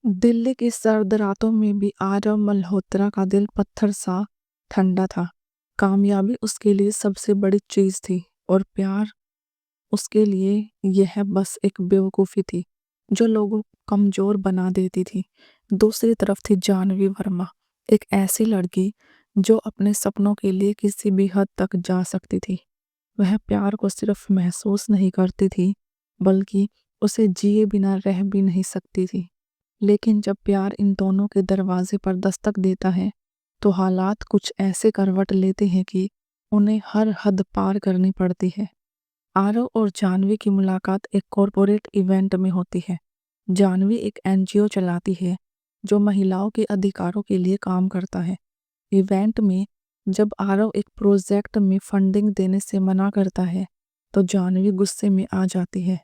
दिल्ली की सर्द रातों में भी आरव मल्होत्रा का दिल पत्थर सा ठंडा था। कामयाबी उसके लिए सबसे बड़ी चीज थी और प्यार उसके लिए यह बस एक बेवकूफ़ी थी जो लोगों को कमज़ोर बना देती थी। दूसरी तरफ थी जानवी वर्मा, एक ऐसी लड़की जो अपने सपनों के लिए किसी भी हद तक जा सकती थी। वह प्यार को सिर्फ महसूस नहीं करती थी, बल्कि उसे जिए बिना रह भी नहीं सकती थी। लेकिन जब प्यार इन दोनों के दरवाजे पर दस्तक देता है, तो हालात कुछ ऐसे करवट लेते हैं कि उन्हें हर हद पार करनी पड़ती है। आरव और जानवी की मुलाकात एक कॉरपोरेट इवेंट में होती है। जानवी एक एनजीओ चलाती है जो महिलाओं के अधिकारों के लिए काम करता है। इवेंट में जब आरव एक प्रोजेक्ट में फंडिंग देने से मना करता है, तो जानवी गुस्से में आ जाती है।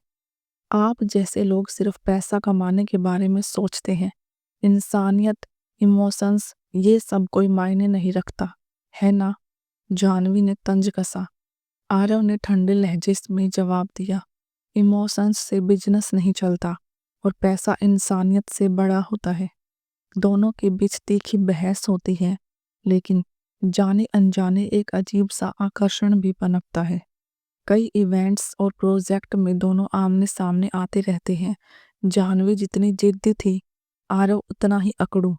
आप जैसे लोग सिर्फ पैसा कमाने के बारे में सोचते हैं। इंसानियत, इमोशंस, ये सब कोई मायने नहीं रखता, है ना? जानवी ने तंज कसा। आरव ने ठंडे लहजे में जवाब दिया, इमोशंस से बिजनेस नहीं चलता और पैसा इंसानियत से बड़ा होता है। दोनों के बीच तीखी बहस होती है, लेकिन जाने अनजाने एक अजीब सा आकर्षण भी पनपता है। कई इवेंट्स और प्रोजेक्ट में दोनों आमने सामने आते रहते हैं। जानवी जितनी जिद्दी थी, आरव उतना ही अकड़ू।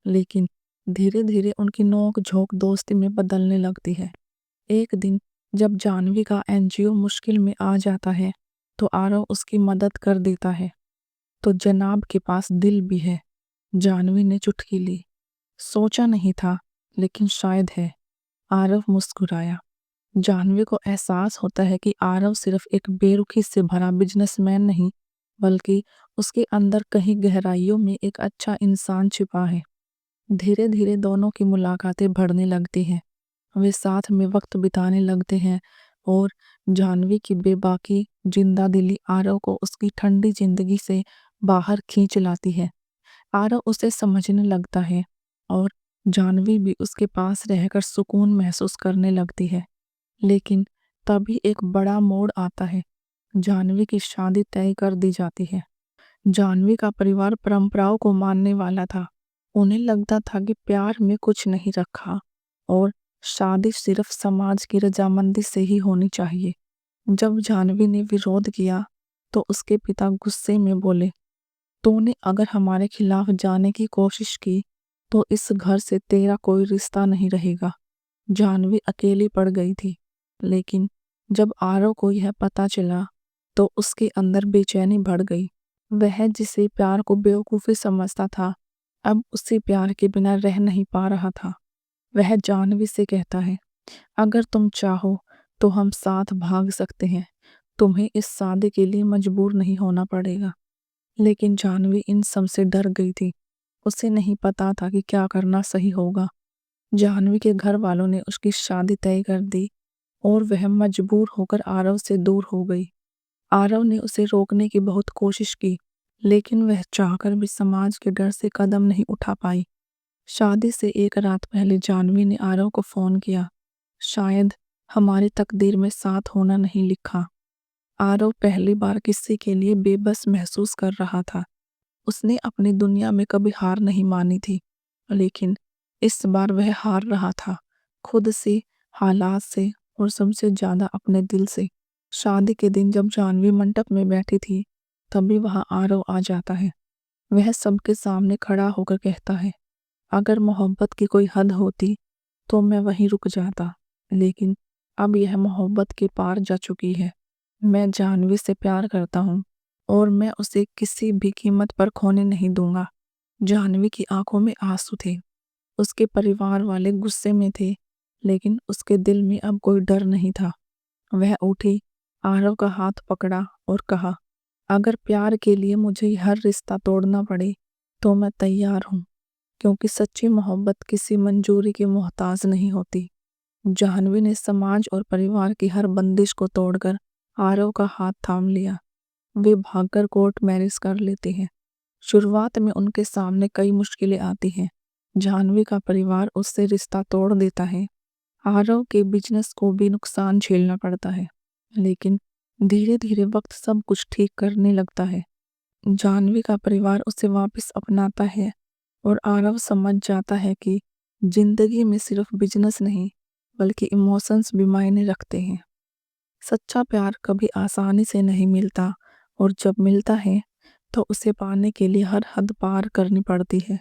लेकिन धीरे धीरे उनकी नोक झोंक दोस्ती में बदलने लगती है। एक दिन जब जानवी का एनजीओ मुश्किल में आ जाता है, तो आरव उसकी मदद कर देता है। तो जनाब के पास दिल भी है, जानवी ने चुटकी ली। सोचा नहीं था, लेकिन शायद है। आरव मुस्कुराया। जानवी को एहसास होता है कि आरव सिर्फ एक बेरुखी से भरा बिजनेसमैन नहीं, बल्कि उसके अंदर कहीं गहराइयों में एक अच्छा इंसान छिपा है। धीरे धीरे दोनों की मुलाकातें बढ़ने लगती हैं। वे साथ में वक्त बिताने लगते हैं और जानवी की बेबाकी जिंदा दिली आरव को उसकी ठंडी जिंदगी से बाहर खींच लाती है। आरव उसे समझने लगता है और जानवी भी उसके पास रहकर सुकून महसूस करने लगती है। लेकिन तभी एक बड़ा मोड़ आता है। जानवी की शादी तय कर दी जाती है। जानवी का परिवार परंपराओं को मानने वाला था। उन्हें लगता था कि प्यार में कुछ नहीं रखा और शादी सिर्फ समाज की रजामंदी से ही होनी चाहिए। जब जानवी ने विरोध किया, तो उसके पिता गुस्से में बोले, तूने अगर हमारे खिलाफ जाने की कोशिश की, तो इस घर से तेरा कोई रिश्ता नहीं रहेगा। जानवी अकेली पड़ गई थी, लेकिन जब आरव को यह पता चला, तो उसके अंदर बेचैनी बढ़ गई। वह जिसे प्यार को बेवकूफ़ी समझता था, अब उसी प्यार के बिना रह नहीं पा रहा था। वह जानवी से कहता है, अगर तुम चाहो तो हम साथ भाग सकते हैं। तुम्हें इस शादी के लिए मजबूर नहीं होना पड़ेगा। लेकिन जानवी इन सब से डर गई थी। उसे नहीं पता था कि क्या करना सही होगा। जानवी के घर वालों ने उसकी शादी तय कर दी और वह मजबूर होकर आरव से दूर हो गई। आरव ने उसे रोकने की बहुत कोशिश की, लेकिन वह चाहकर भी समाज के डर से कदम नहीं उठा पाई। शादी से एक रात पहले जानवी ने आरव को फोन किया। शायद हमारी तकदीर में साथ होना नहीं लिखा। आरव पहली बार किसी के लिए बेबस महसूस कर रहा था। उसने अपनी दुनिया में कभी हार नहीं मानी थी, लेकिन इस बार वह हार रहा था, खुद से, हालात से और सबसे ज्यादा अपने दिल से। शादी के दिन जब जानवी मंडप में बैठी थी, तभी वहां आरव आ जाता है। वह सबके सामने खड़ा होकर कहता है, अगर मोहब्बत की कोई हद होती तो मैं वहीं रुक जाता, लेकिन अब यह मोहब्बत के पार जा चुकी है। मैं जानवी से प्यार करता हूँ और मैं उसे किसी भी कीमत पर खोने नहीं दूंगा। जानवी की आंखों में आंसू थे। उसके परिवार वाले गुस्से में थे, लेकिन उसके दिल में अब कोई डर नहीं था। वह उठी, आरव का हाथ पकड़ा और कहा, अगर प्यार के लिए मुझे हर रिश्ता तोड़ना पड़े तो मैं तैयार हूँ, क्योंकि सच्ची मोहब्बत किसी मंजूरी की मोहताज नहीं होती। जाह्नवी ने समाज और परिवार की हर बंदिश को तोड़कर आरव का हाथ थाम लिया। वे भागकर कोर्ट मैरिज कर लेते हैं। शुरुआत में उनके सामने कई मुश्किलें आती हैं। जाह्नवी का परिवार उससे रिश्ता तोड़ देता है। आरव के बिजनेस को भी नुकसान झेलना पड़ता है, लेकिन धीरे धीरे वक्त सब कुछ ठीक करने लगता है। जानवी का परिवार उसे वापस अपनाता है और आरव समझ जाता है कि जिंदगी में सिर्फ बिजनेस नहीं बल्कि इमोशंस भी मायने रखते हैं। सच्चा प्यार कभी आसानी से नहीं मिलता और जब मिलता है तो उसे पाने के लिए हर हद पार करनी पड़ती है।